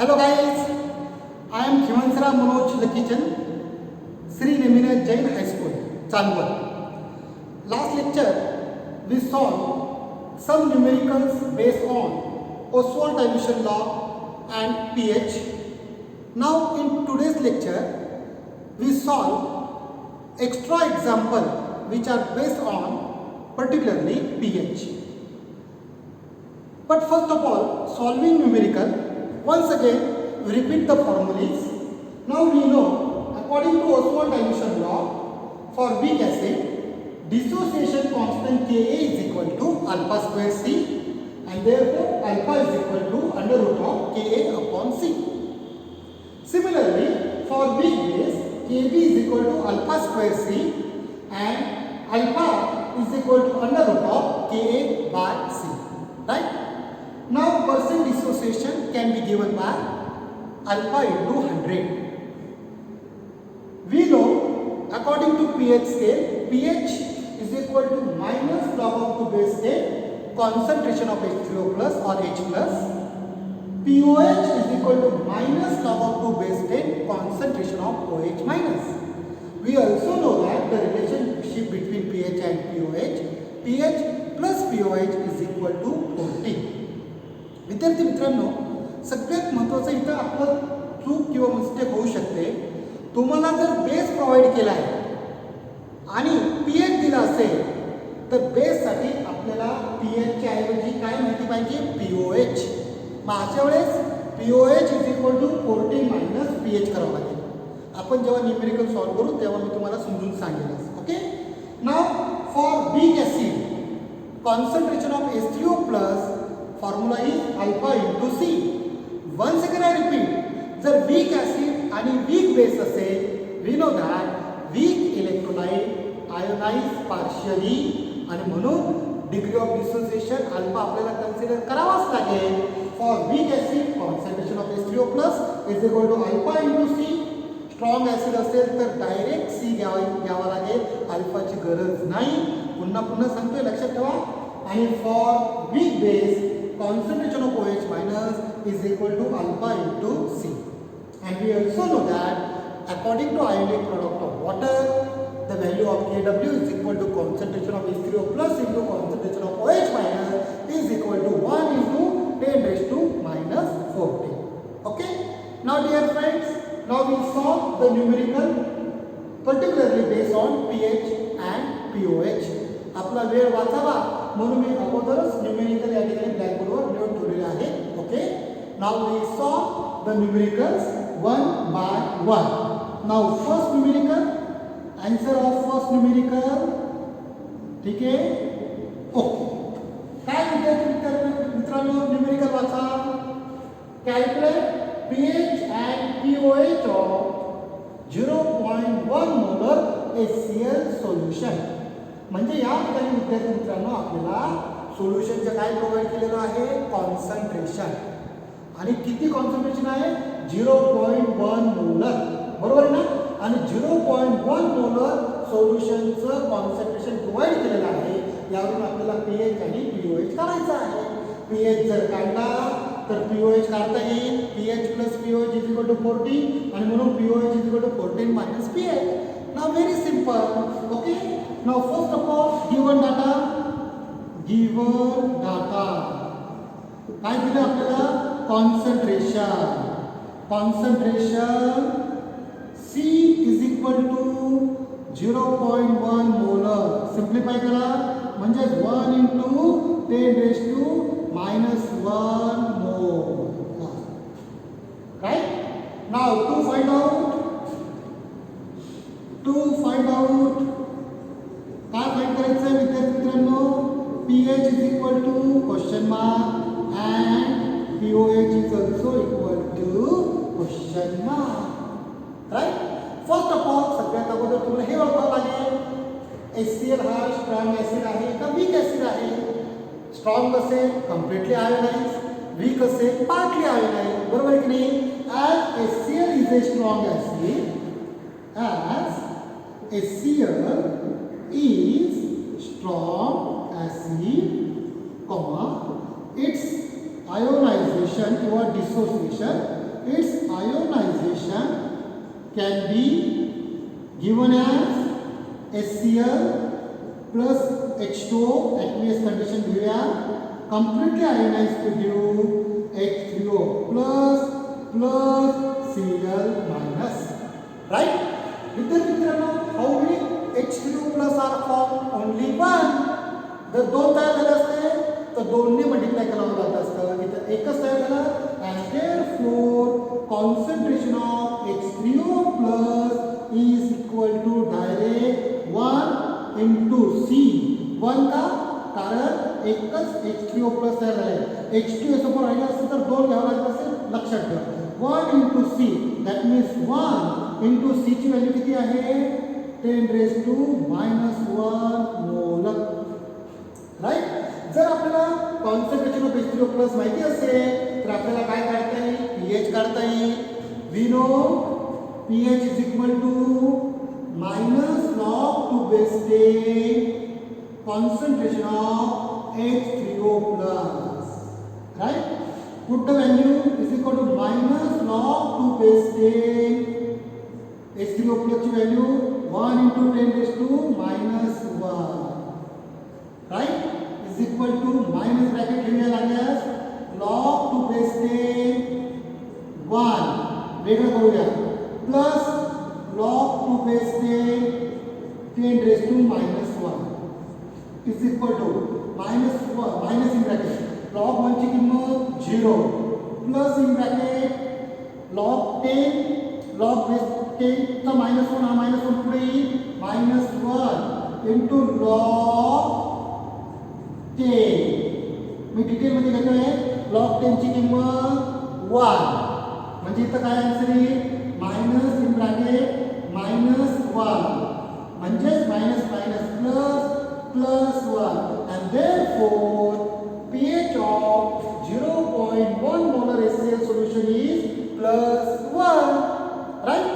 Hello guys, I am Khimansara Manoj Lakichan, Sri Neminat Jain High School, Chandwar. Last lecture we solved some numericals based on Oswald division law and pH. Now in today's lecture we solve extra example which are based on particularly pH. But first of all, solving numerical, once again we repeat the formulas. Now we know according to Oswald division law, for weak acid dissociation constant Ka is equal to alpha square C, and therefore alpha is equal to under root of Ka upon C. Similarly, for weak base Kb is equal to alpha square C and alpha is equal to under root of Ka by C. Right? Now percent dissociation can be given by alpha into 100. We know according to pH scale, pH is equal to minus log of 2 base 10 concentration of H3O plus or H plus. pOH is equal to minus log of 2 base 10 concentration of OH minus. We also know that the relationship between pH and pOH, pH plus pOH is equal to 40. विद्यार्थी मित्रांनो, सगळ्यात महत्त्वाचं इथं आपलं चूक किंवा mistake होऊ शकते. तुम्हाला जर बेस प्रोव्हाइड केला आहे आणि पीएच दिला असेल तर बेससाठी आपल्याला पीएचच्या ऐवजी काय माहिती पाहिजे, पीओएच. मग अशा वेळेस pOH is equal to 40 minus pH करावं लागेल. आपण जेव्हा न्यूमेरिकल सॉल्व्ह करू तेव्हा मी तुम्हाला समजून सांगेन. Okay. Now for weak acid concentration of H3O plus formula is alpha into C. Once again I repeat, जर weak acid आणि weak base असेल, we know that weak electrolyte ionize partially आणि म्हणून degree of dissociation alpha आपल्याला consider करावाच लागेल. For weak acid concentration of H3O plus is equal to alpha into C. Strong acid असेल तर direct C घ्यावा लागेल, अल्फाची गरज नाही. पुन्हा पुन्हा सांगतोय, लक्षात ठेवा. आणि for weak base concentration of OH minus is equal to alpha into C. And we also know that according to ionic product of water, the value of Kw is equal to concentration of H3O plus into concentration of OH minus is equal to 1 into 10 raised to minus 40. Okay. Now dear friends, now we solve the numerical particularly based on pH and pOH. आपला वेळ वाचावा म्हणून मी अगोदरच numerical या ठिकाणी ब्लॅकबोर्डवर लिहून ठेवलेले आहे. Okay. Now we solve the numericals one by one. Now first numerical, answer of first numerical. ठीक आहे. ओके. काय विद्यार्थी मित्रांनो, न्यूमेरिकल वाचा. Calculate pH and pOH of 0.1 molar HCl solution. म्हणजे या ठिकाणी विद्यार्थी मित्रांनो आपल्याला सोल्युशनचं काय प्रोव्हाइड केलेलं आहे, कॉन्सन्ट्रेशन. आणि किती कॉन्सन्ट्रेशन आहे, 0.1 मोलर. बरोबर आहे ना. आणि 0.1 मोलर सोल्युशनचं कॉन्सन्ट्रेशन प्रोव्हाइड केलेलं आहे. यावरून आपल्याला पीएच आणि पीओएच काढायचं आहे. पीएच जर काढला तर पीओएच काढता येईल. PH plus pOH is equal to 40 आणि म्हणून pOH is equal to 14 minus pH. Now very simple. Okay. Now first of all given data काय दिलं आपल्याला, concentration C is equal to 0.1 molar. Simplify करा म्हणजे 1 into 10 raised to minus 1 mole. Right? Now to find out काय find करायचं आहे विद्यार्थी मित्रांनो, pH is equal to question mark and pOH is also equal to question mark. Right? First of all सगळ्यात अगोदर तुम्हाला हे ओळखावं लागेल, HCl हा स्ट्रॉंग ऍसिड आहे का वीक ऍसिड आहे. स्ट्रॉंग असेल कम्प्लीटली आयोनाइज, वीक असेल पार्टली आयोनाइज. बरोबर की नाही. as HCl is a strong acid, as HCl is strong acid, its ionization or dissociation its ionization can be given as HCl plus H2O aqueous condition घेऊया completely ionized to give H3O plus Cl minus, right? विद्यार्थी मित्रांनो, how many H3O plus are formed? Only one. जर दोन तयार झाले असते तर दोनने मल्टिप्लाय करावं लागत असतं, इथं एकच तयार झालं and therefore concentration of H3O plus is equal to direct 1 into C. 1 का? कारण एकच H3O plus तयार झाले, H2 समोर राहिला असतं तर दोन घ्यावं लागत असेल, लक्षात ठेवा 1 into C, that means 1 into C ची व्हॅल्यू किती आहे 10⁻⁻1 मोल, राईट? जर आपल्याला कॉन्सन्ट्रेशन ऑफ H3O प्लस माहिती असेल तर आपल्याला काय काढता येईल, pH काढता येईल. We know pH is equal to minus log to base 10 concentration of H3O plus, right? Put the value is equal to minus log to base 10 H3O plus की value 1 into 10⁻⁻1, right? Is equal to minus bracket घेऊया लागल्यास log to base 10 1 वेगळं करूया plus log to base 10⁻⁻1 is equal to minus in bracket log 1 ची किंमत 0 plus in bracket log 10 log base 10 चा -1 हा -1 पुढे येईल -1 into log 10. मी डिटेल मध्ये घेतोय log 10 ची किंमत 1 म्हणजे इथं काय आन्सर येईल मायनस इन ब्रॅकेट -1 म्हणजेच minus plus 1 and therefore pH of 0.1 molar HCl solution is +1, right?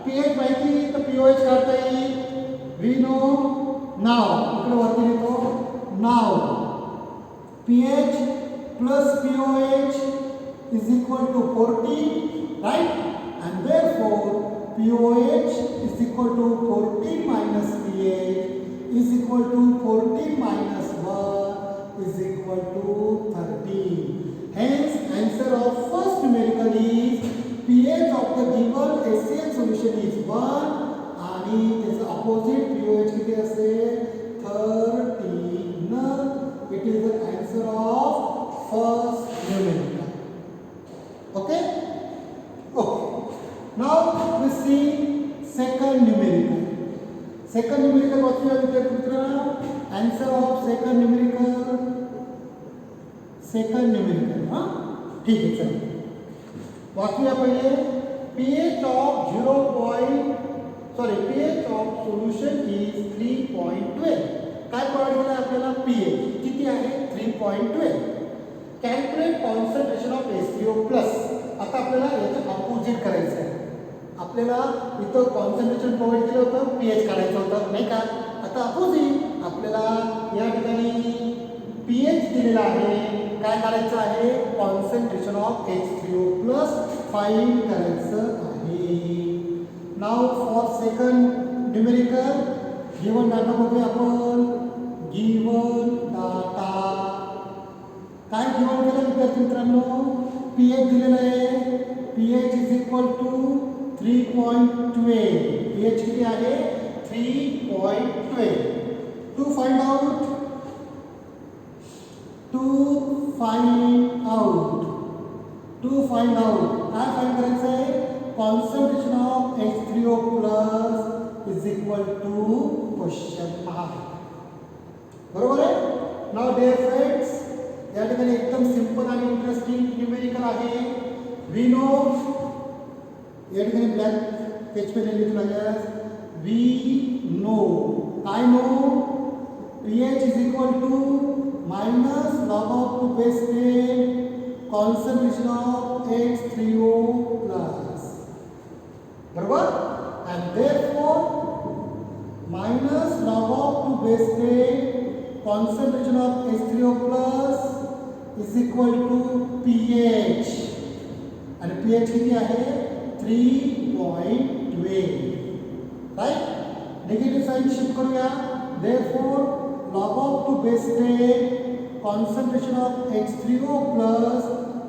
pH माहिती तर pOH काढता येईल. we know now इकडे वरती लिहितो now pH plus pOH is equal to 14, right? And therefore pOH is equal to 14 minus pH is equal to 14 minus 1 is equal to 13. Hence answer of first numerical is pH of the given HCl solution is 1 आणि त्याचा opposite pOH किती असेल 13. It is the answer of first numerical. Okay? Okay. Now we see second numerical. Second numerical वाचूया मित्रांनो. Answer of second numerical. हां ठीक आहे चला वाचूया पहिले. pH of pH of solution is 3.12. काय प्रोव्हाइड केलं आपल्याला pH किती आहे 3.12. Calculate concentration of H3O plus. आता आपल्याला याचं अपोजिट करायचं आहे. आपल्याला इथं कॉन्सन्ट्रेशन प्रोव्हाइड केलं होतं pH काढायचं होतं नाही का. आता अपोजिट आपल्याला या ठिकाणी pH दिलेला आहे, काय काढायचं आहे concentration of H3O plus find करायचं आहे. Now for second numerical given data बघूया आपण. गिवन डाटा काय गिवन केलं विद्यार्थी मित्रांनो pH दिलेला आहे. pH is equal to 3.12. pH किती आहे 3.12. टू फाइंड आउट काय फाइंड करायचं आहे concentration of H3O plus is equal to question mark. बरोबर आहे. नाउ डिअर फ्रेंड्स या ठिकाणी एकदम सिंपल आणि इंटरेस्टिंग न्यूमेरिकल आहे. वी नो या ठिकाणी ब्लॅक पेज पे लिहिलं लागल्यास वी नो काय no pH is equal to minus log of 2 base 10 concentration of H3O plus. बरोबर. And therefore minus log of 2 base 10 concentration of H3O plus is equal to pH. And pH किती आहे 3.12 right. Negative sign shift करूया. Therefore log of to base 10 concentration of H3O plus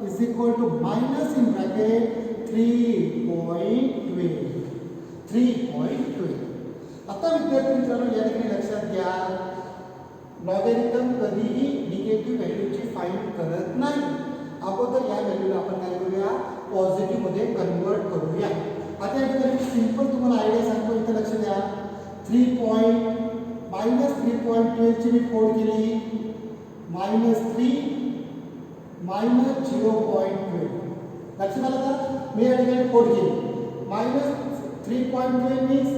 is equal to minus in bracket 3.12. आता विद्यार्थी मित्रांनो या ठिकाणी लक्षात घ्या, लॉगॅरिथम कधीही निगेटिव्ह व्हॅल्यूची फाइंड करत नाही. अगोदर या व्हॅल्यूला आपण काय करूया, पॉझिटिव्ह मध्ये कन्वर्ट करूया. आता या ठिकाणी सिंपल तुम्हाला आयडिया सांगतो, इथे लक्ष द्या. 3.12 ची मी फोड केली, -3 -0.12 लक्षात आलं का? मी या ठिकाणी फोड केली. -3.12 मीन्स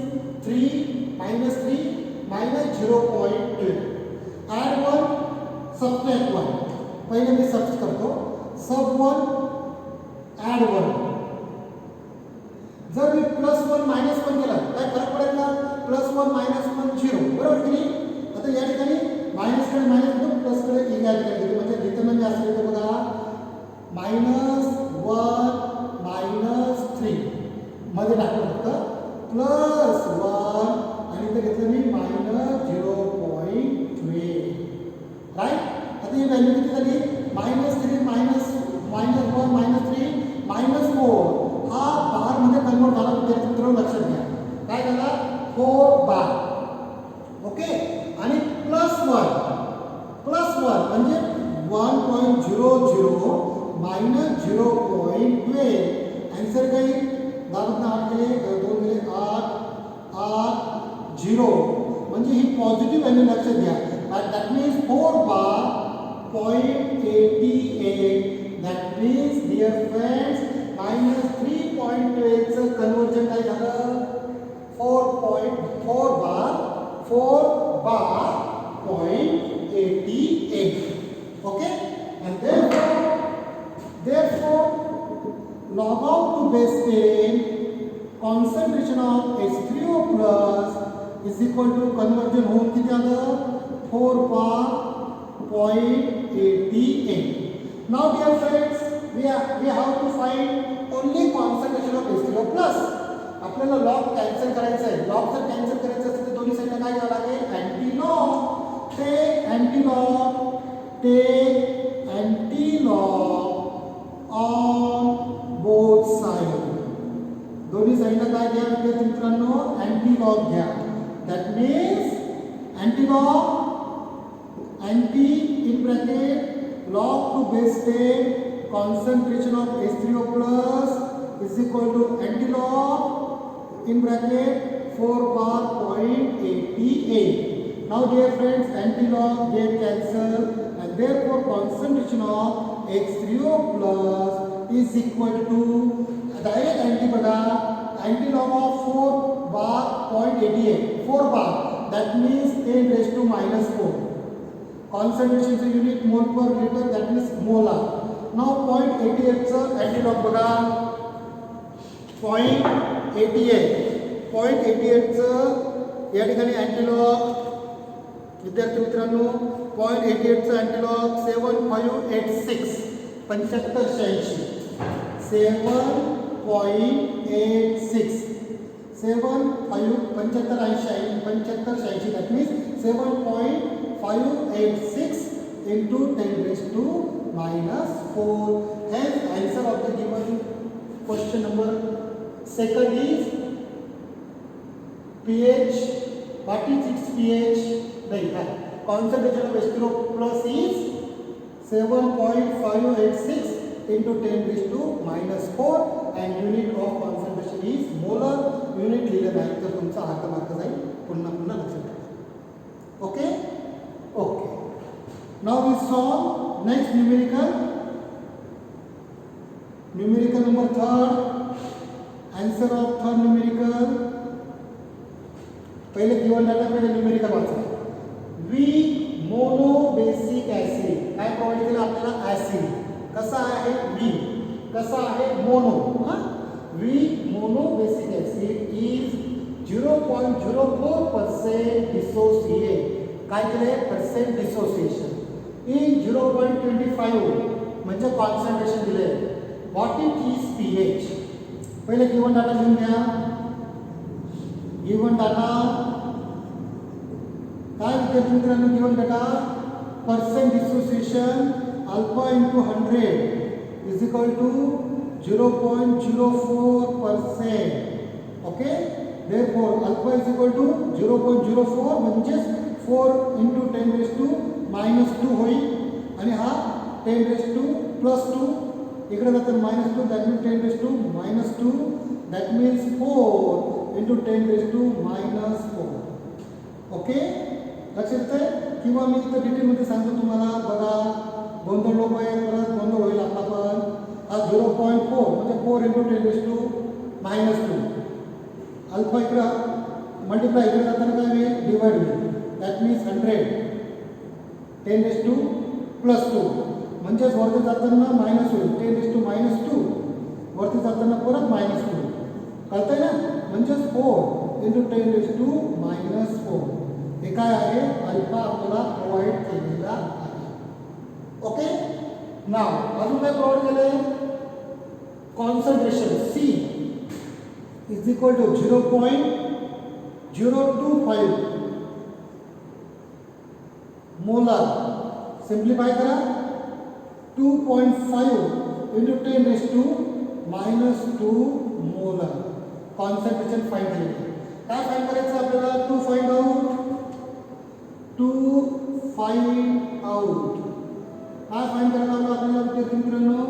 3 -3 -0.12. Add 1 subtract 1. पहिले मी सबच करतो. सब 1 ॲड 1. जर मी +1 -1 केला काय फरक पडेल का? +1 -1 0 बरोबर की नाही. आता या ठिकाणी मायनस कडे मायनस घेतो, प्लस कडे या ठिकाणी घेतो. म्हणजे लिहिताना मी असं लिहितो बघा, -1 -3 मध्ये टाकलं फक्त +1 आणि इथे घेतलं मी -0.12 राईट. आता ही व्हॅल्यू किती झाली? -3 -1 -3 -4. हा बार मध्ये कन्वर्ट झाला. विद्यार्थी मित्रांनो लक्षात घ्या, काय झाला? 4 बार. ओके. आणि +1 म्हणजे 1.00 -0.12. आन्सर काही दाबत 8 केले 2 केले 8 8 0 म्हणजे ही पॉझिटिव्ह व्हॅल्यू लक्षात घ्या. That means 4 bar 0.88. That means dear friends -3.12 चं कन्वर्जन काय झालं? 4 bar 0.88. Okay, and therefore log of to base 10 concentration of H3O plus is equal to conversion होऊन किती आलं? 4 bar 0.88. Now dear friends, we have to find only concentration of H3O plus. आपल्याला log cancel करायचं आहे. Log जर cancel करायचं असेल तर दोन्ही साईडला काय करावं लागेल? Antilog. Take antilog on both side. दोन्ही साईडला काय घ्या विद्यार्थी मित्रांनो? अँटीलॉग घ्या. That means antilog anti in bracket log to base 10 concentration of H3O plus is equal to antilog in bracket 4 bar 0.88. Now dear friends, antilog get cancelled and therefore concentration of H3O plus is equal to direct anti बघा, antilog of 4 bar 0.88. 4 bar that means 10 raised to -4. Concentration चं unit mole per liter, that means molar. Now 0.88 चं antilog बघा, 0.88 चं या ठिकाणी अँटीलॉग विद्यार्थी मित्रांनो 0.88 चं अँटीलॉग 7586 7586 7586 that means 7.586 into 10 raised to -4. Hence answer of the given question number second is pH. What is its pH? Concentration of H3O plus is 7.586 into 10 raised to -4 and unit of concentration is molar. Unit लिहिलं नाही तर तुमचा अर्थ mark जाईल. पुन्हा लक्षात ठेवा. Okay? Okay. Now we solve next numerical. Numerical number 3rd. Answer of 3rd numerical. पहिले गिवन डाटा पहिले न्यूमेरिकल वाचा. V मोनोबेसिक ऍसिड काय प्रोव्हाइड केलं आपल्याला? ऍसिड. कसा आहे? V कसा आहे? Mono. V monobasic acid is 0.04% dissociate. काय केले? पर्सेंट डिसोसिएशन इन 0.25 म्हणजे कॉन्सन्ट्रेशन दिले व्हॉट इज pH. पहिले गिवन डाटा लिहून घ्या. गिवन डाटा काय विद्यार्थी मित्रांनो, given data percent dissociation alpha into 100 is equal to 0.04%. Okay, therefore alpha is equal to 0.04 म्हणजेच 4 इंटू 10⁻⁻² होईल आणि हा 10⁻+2 इकडे जातं -2 that means 10⁻⁻². That means 4 into 10⁻⁻4. Okay, लक्षात येतंय. किंवा मी इथं डिटेलमध्ये सांगतो तुम्हाला. बघा, गोंधळ लोक आहे, परत गोंधळ होईल आपला पण. हा 0.4 म्हणजे 4 इंटू 10⁻⁻². अल्फा इकडं मल्टिप्लाय इकडे जाताना काय होईल, डिवाइड होईल. दॅट मीन्स 100 10⁻+2 म्हणजेच वरती जाताना मायनस होईल 10⁻². वरती जाताना परत -2. कळतंय ना. म्हणजेच 4 इंटू 10⁻⁻4 हे काय आहे, अल्फा आपल्याला प्रोव्हाइड केलेला आहे. ओके, नाव अजून काय प्रोव्हाइड केलंय, concentration C is equal to 0.025 molar. Simplify करा, 2.5 इंटू 10⁻⁻² मोलार. कॉन्सन्ट्रेशन फाइंड केले. काय फाइंड करायचं आपल्याला, टू फाइंड आउट. काय फाइंड करायला हवं आपल्याला विद्यार्थी मित्रांनो,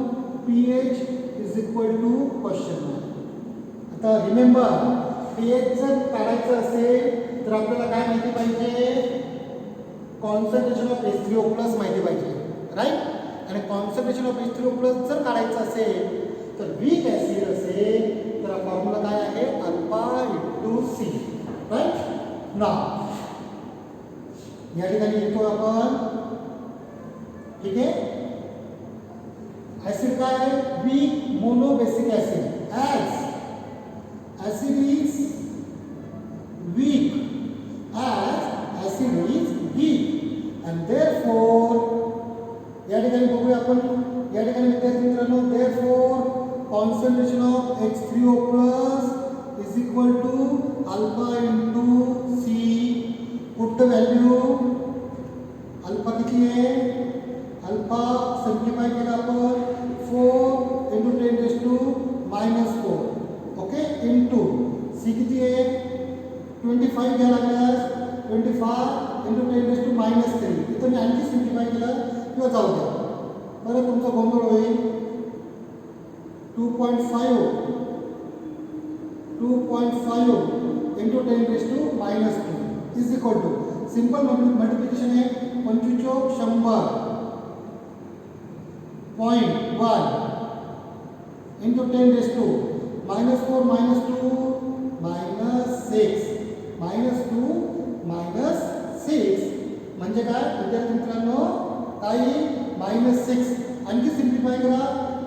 pH is equal to question mark. आता रिमेंबर, pH जर काढायचं असेल तर आपल्याला काय माहिती पाहिजे, कॉन्सन्ट्रेशन ऑफ H3O+ माहिती पाहिजे, राईट. आणि कॉन्सन्ट्रेशन ऑफ H3O+ जर काढायचं असेल तर वीक ॲसिड असेल तर फॉर्म्युला काय आहे, अल्फा इंटू सी, राईट. नाव या ठिकाणी लिहितो आपण. ठीक आहे, ॲसिड काय आहे, weak monobasic acid. Acid is weak, acid is weak and therefore या ठिकाणी बघूया आपण. या ठिकाणी विद्यार्थी मित्रांनो, therefore concentration of H3O+ is equal to alpha into C. Put the value. Alpha किती आहे, अल्फा सिम्प्लिफाय केला आपण 4 इंटू 10⁻⁻4. ओके, इंटू सी किती आहे, 25 घ्या लागल्यास 25 इंटू 10⁻⁻3. इथं मी आणखी सिम्प्लिफाय केलं किंवा जाऊ द्या, परत तुमचा गोंधळ होईल. 2.5 into 10⁻⁻² is equal to simple multiplication आहे, 25×100.1 इंटू 10⁻⁻4 -4 -2 -6 -2 -6 म्हणजे काय विद्यार्थी मित्रांनो, काही -6. आणखी सिम्प्लिफाय करा,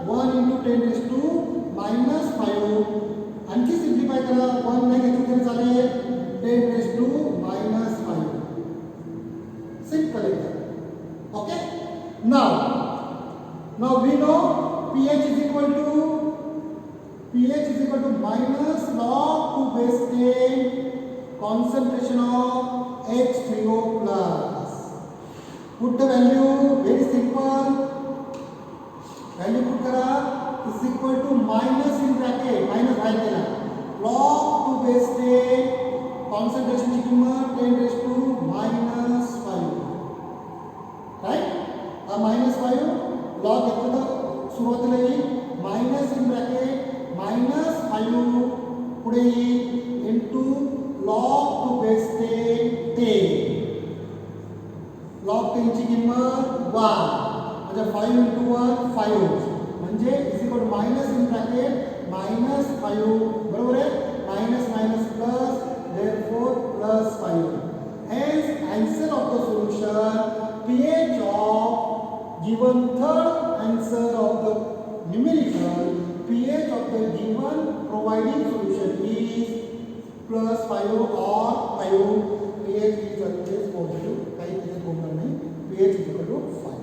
1 इंटू 10⁻⁻5. आणखी सिम्प्लिफाय करा, 1 नाही घेतलं तरी चालेल, 10⁻⁻5. सिंपल एकदम. Okay, now we know pH is equal to -log2/10 concentration of H3O+. Put the value, very simple. Value put करा, is equal to minus in bracket, minus बाहेर केला, log2/10 concentration ची किंमत 10⁻⁻5. राईट, हा -5 लॉग घेतलं तर सुरुवातीला येईल, मायनस इन ब्रॅकेट -5 पुढे येईल इंटू log2/10. log10 ची किंमत 1 म्हणजे 5 इंटू 1 5 म्हणजे is equal to minus in bracket -5 बरोबर आहे, minus minus plus therefore +5. Hence answer of the solution, pH of given third answer of the numerical, pH of the given providing solution is +5 or 5. pH is always positive, काही त्याच्यात गोंधळ नाही, pH is equal to 5.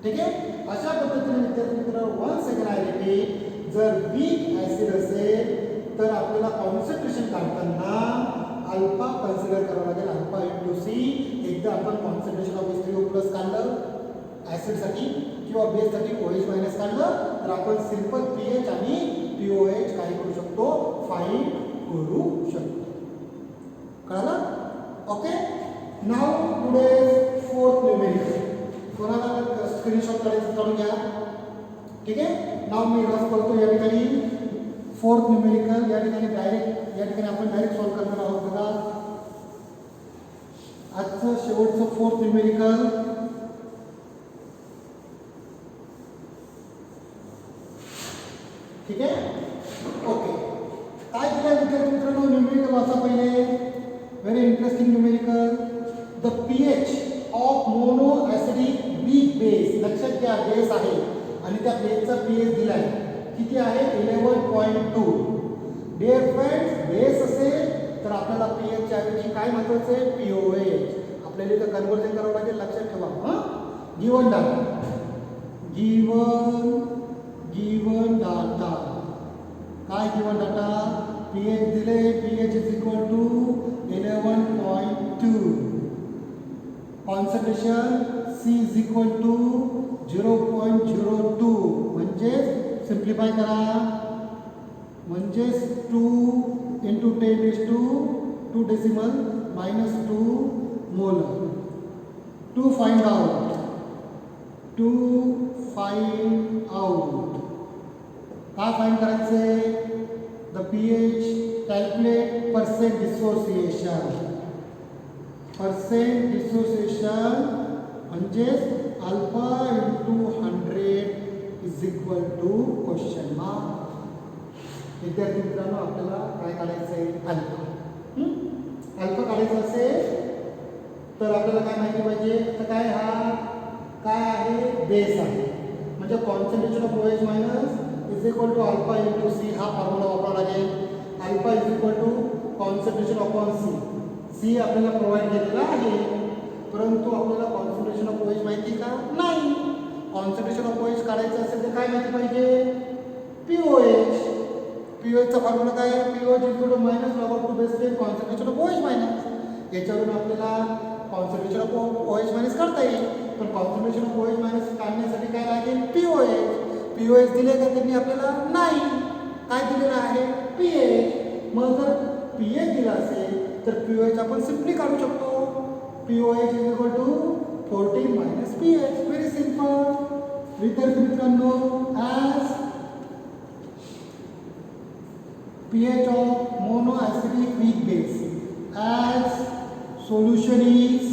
ठीक आहे. अशा पद्धतीने विद्यार्थी मित्र वन सेकंड आय रिपीट, जर वीक ऍसिड असेल तर आपल्याला कॉन्सन्ट्रेशन काढताना अल्फा कन्सिडर करावं लागेल, अल्फा इंटू सी. एकदा आपण कॉन्सन्ट्रेशन ऑफ H3O प्लस काढलं ऍसिडसाठी किंवा बेससाठी OH मायनस काढलं तर आपण सिंपल pH आणि POH काय करू शकतो, फाइंड करू शकतो. कळलं? Okay. Now today fourth numerical. कोणाला स्क्रीनशॉट काढून घ्या. ठीक आहे. नाव मी रफ करतो या ठिकाणी. फोर्थ न्यूमेरिकल या ठिकाणी आपण डायरेक्ट सॉल्व करणार आहोत. बघा आजचं शेवटचं फोर्थ न्यूमेरिकल. ठीक आहे. ओके. काय दिलं विद्यार्थी मित्रांनो, न्यूमेरिकल वाचा पहिले. Very interesting numerical. The pH of mono acidic weak base. लक्षात घ्या बेस आहे आणि त्या बेसचा pH दिलाय किती आहे, 11.2. डिअर फ्रेंड्स, बेस असेल तर आपल्याला pH च्या ऐवजी काय महत्वाचं आहे, POH. आपल्याला इथं कन्वर्जन करावं लागेल, लक्षात ठेवा. Given data, given data. काय गिवन डाटा, pH दिले, pH is equal to 11.2. Concentration C is equal to 0.02. म्हणजेच सिम्प्लिफाय करा, म्हणजेच 2 into 10⁻² decimal -2 molar. To find out काय फाइंड करायचंय, the pH. Calculate percent dissociation. म्हणजेच alpha into 100 is equal to question mark. विद्यार्थी मित्रांनो, आपल्याला काय काढायचं आहे, अल्फा. अल्फा काढायचा असेल तर आपल्याला काय माहिती पाहिजे, तर काय आहे, बेस आहे. म्हणजे concentration of OH minus is equal to alpha into C. हा फॉर्म्युला वापरावा लागेल. Alpha is equal to concentration upon C. C आपल्याला प्रोव्हाइड केलेला आहे, परंतु आपल्याला कॉन्सन्ट्रेशन ऑफ OH माहिती का नाही. कॉन्सन्ट्रेशन ऑफ OH काढायचं असेल तर काय माहिती पाहिजे, POH. POH चा फॉर्म्युला काय आहे, POH is equal to minus log of 2 base 10 concentration of OH minus. याच्यावरून आपल्याला कॉन्सन्ट्रेशन ऑफ OH मायनस काढता येईल, पण कॉन्सन्ट्रेशन ऑफ OH मायनस काढण्यासाठी काय लागेल, POH दिले का त्यांनी आपल्याला नाही. काय दिलेलं आहे, pH. मग जर pH दिला असेल तर pOH आपण सिम्पली काढू शकतो. pOH is equal to 14 minus pH. Very simple. विद्यार्थी मित्रांनो, as pH of monoacidic weak base, as solution is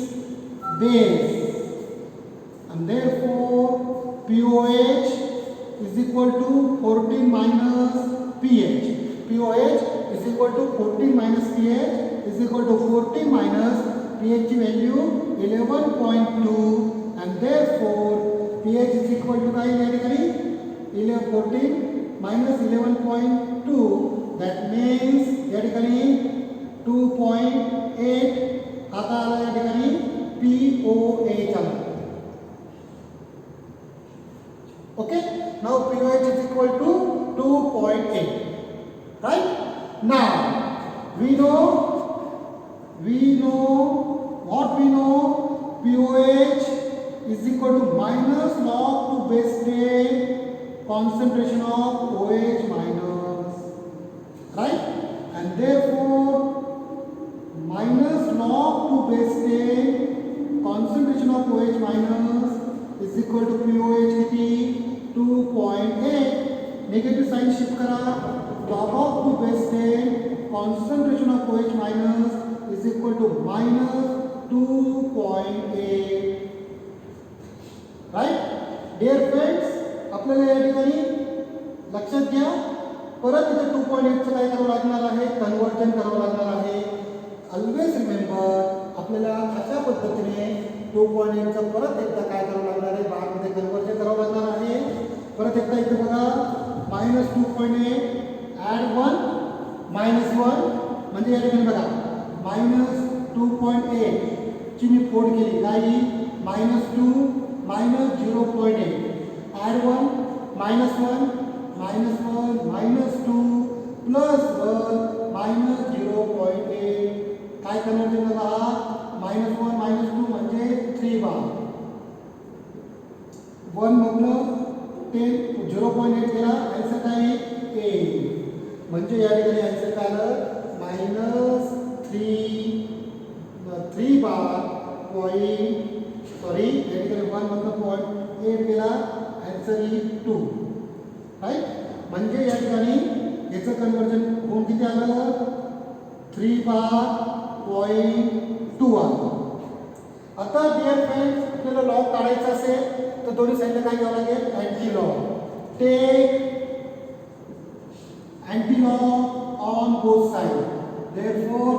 base, and therefore POH is equal to 14 minus pH. POH is equal to 14 minus pH is equal to 14 minus pH की value 11.2, and therefore pH is equal to काय या ठिकाणी 14 minus 11.2. That means या ठिकाणी 2.8 आता आला या ठिकाणी POH आला. Okay, now POH is equal to 2.8. Right? Now we know what we know. POH is equal to minus log 2 base 10 concentration of OH minus. Right? And therefore minus log 2 base 10 concentration of OH minus is equal to POH किती 2.8. Negative sign shift करा. log of 2 base 10 concentration of OH minus is equal to minus 2.8. Right? Dear friends, आपल्याला या ठिकाणी लक्षात घ्या, परत इथे 2.8 चं काय करावं लागणार आहे, कन्वर्जन करावं लागणार आहे. ऑलवेज रिमेंबर, आपल्याला अशा पद्धतीने 2.8 चं परत एकदा काय करावं लागणार आहे, बारमध्ये कन्वर्जन करावं लागणार आहे. परत एकदा इथे बघा, मायनस 2.8 ॲड 1 -1 म्हणजे या ठिकाणी बघा मायनस 2.8 ची मी फोड केली, काय -2 minus 0.8. Add 1, minus 1, minus 1, minus 2, plus 1, minus 0.8. काय कन्वर्जन झाला? minus 1, minus 2 म्हणजे 3 बार. 1 मधनं 10, 0.8 गेला, आन्सर काय? 8. म्हणजे या ठिकाणी आन्सर काय आलं? minus 3 बार पॉइंट, सॉरी या ठिकाणी 1 मधनं 0.8 गेला, आन्सर इज 2. राईट? म्हणजे या ठिकाणी याचं कन्वर्जन होऊन किती आलं? 3 बार पॉइंट 2 आलं. आता डिअर फ्रेंड्स, आपल्याला लॉग काढायचा असेल तर दोन्ही साईडला काय घ्यावं लागेल? Anti log. Take anti log on both side. Therefore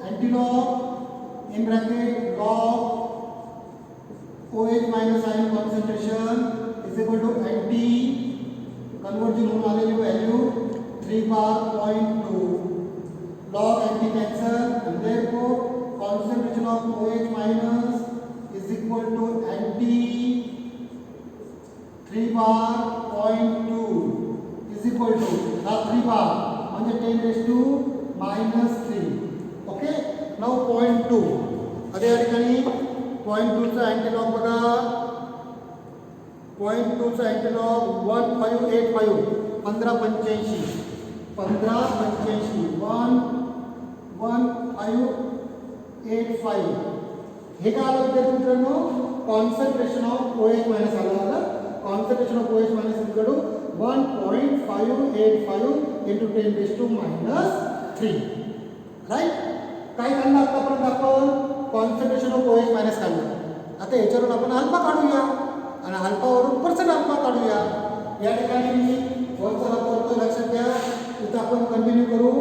anti log in bracket log OH minus ion concentration is equal to anti conversion होऊन आलेली value 3 bar 0.2. log anti cancel and therefore concentration of OH minus is equal to anti 3 bar 0.2 is equal to 3 बार म्हणजे 10 raised to minus 3. Okay. Now 0.2 अरे या ठिकाणी 0.2 चा अँटीलॉग बघा. 0.2 चा अँटीलॉग 1585 1585 1585 हे काय आलं विद्यार्थी मित्रांनो? कॉन्सन्ट्रेशन ऑफ OH मायनस आलं. Concentration of OH minus equal to 1.585 into 10 raised to minus 3. राईट? काय काढलं आतापर्यंत आपण? कॉन्सन्ट्रेशन ऑफ OH मायनस काढलं. आता याच्यावरून आपण अल्फा काढूया आणि अल्फावरून पर्सेंट अल्फा काढूया. या ठिकाणी मी वरचा करतो, लक्षात घ्या. इथं आपण कंटिन्यू करू.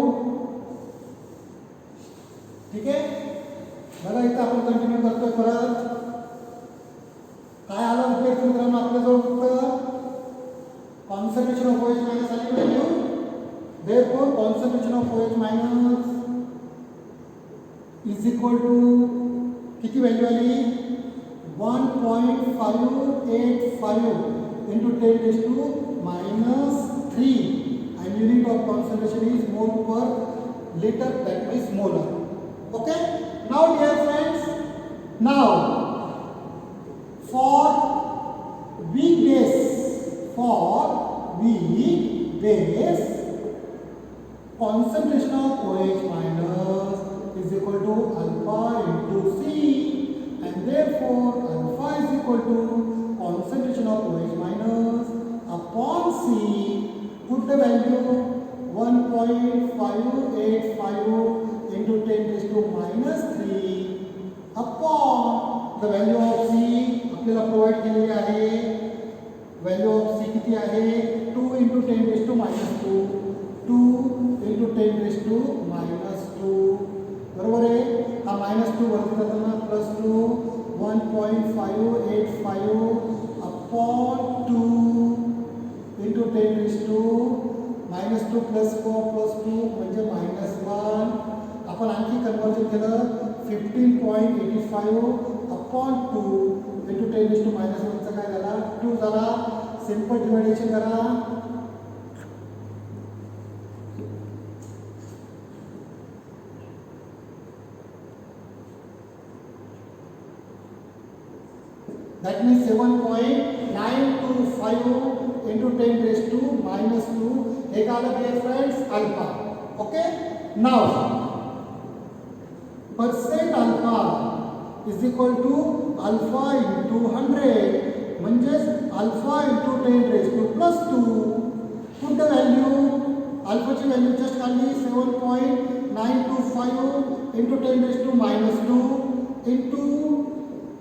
ठीक आहे? बघा इथं आपण कंटिन्यू करतोय परत. काय आलं विद्यार्थी मित्रांनो आपल्याजवळ? फक्त कॉन्सन्ट्रेशन ऑफ OH मायनस आली value. Therefore concentration of OH minus is equal to किती व्हॅल्यू आली? 1.585 into 10 raised to minus 3 and unit of concentration is mole per liter, that means molar. Okay? Now dear friends, now for weekdays concentration of OH minus is equal to alpha into C, and therefore alpha is equal to concentration of OH minus upon C. Put the value 1.585 into 10 raised to minus 3 upon the value of C आपल्याला provide केलेली आहे. Value of C किती आहे? 2 into 10 raised to minus 2. 2 into 10 raised to minus 2. बरोबर आहे. हा minus 2 वरती जाताना plus 2. 1.585 upon 2 into 10 raised to minus 2 plus 4 plus 2 म्हणजे minus 1. आपण आणखी कन्वर्जन केलं. 15.85 upon 2 into 10 raised to minus 1 चा काय झाला? 2 झाला. सिंपल डिवायडेशन करा. That means 7.925 into 10 raised to minus 2. हे काय आलं dear friends? Alpha. Okay? Now percent alpha is equal to alpha into 100 म्हणजेच alpha into 10 raised to plus 2. Put the value. Alpha ची व्हॅल्यू जस्ट काढली. 7.925 into 10 raised to minus 2 into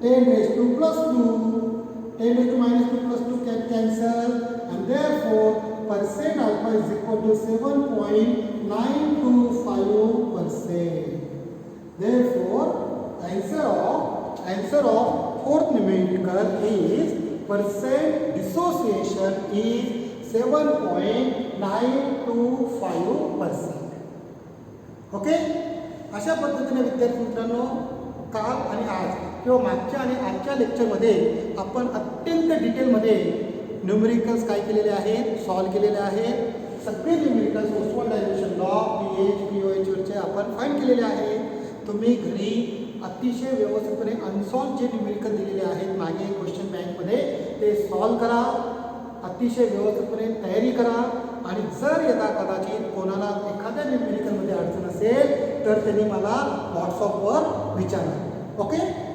10 raised to plus 2. 10 raised to minus 2 plus 2 can cancel, and therefore percent alpha is equal to 7.925%. Therefore answer of fourth numerical is percent dissociation is 7.925%. Okay? अशा पद्धतीने विद्यार्थी मित्रांनो काल आणि आज किंवा मागच्या आणि आजच्या लेक्चरमध्ये आपण अत्यंत डिटेलमध्ये न्यूमेरिकल्स काय केलेले आहेत, सॉल्व केलेले आहेत. सगळे numericals Oswald dilution law, pH, pOH वरचे आपण फाइंड केलेले आहेत. तुम्ही घरी अतिशय व्यवस्थितपणे अनसॉल्व जे न्यूमेरिकल दिलेले आहेत मागे क्वेश्चन बँकमध्ये ते सॉल्व करा, अतिशय व्यवस्थितपणे तयारी करा. आणि जर यदा कदाचित कोणाला एखाद्या न्यूमेरिकलमध्ये अडचण असेल तर त्यांनी मला व्हॉट्सअपवर विचारा. ओके.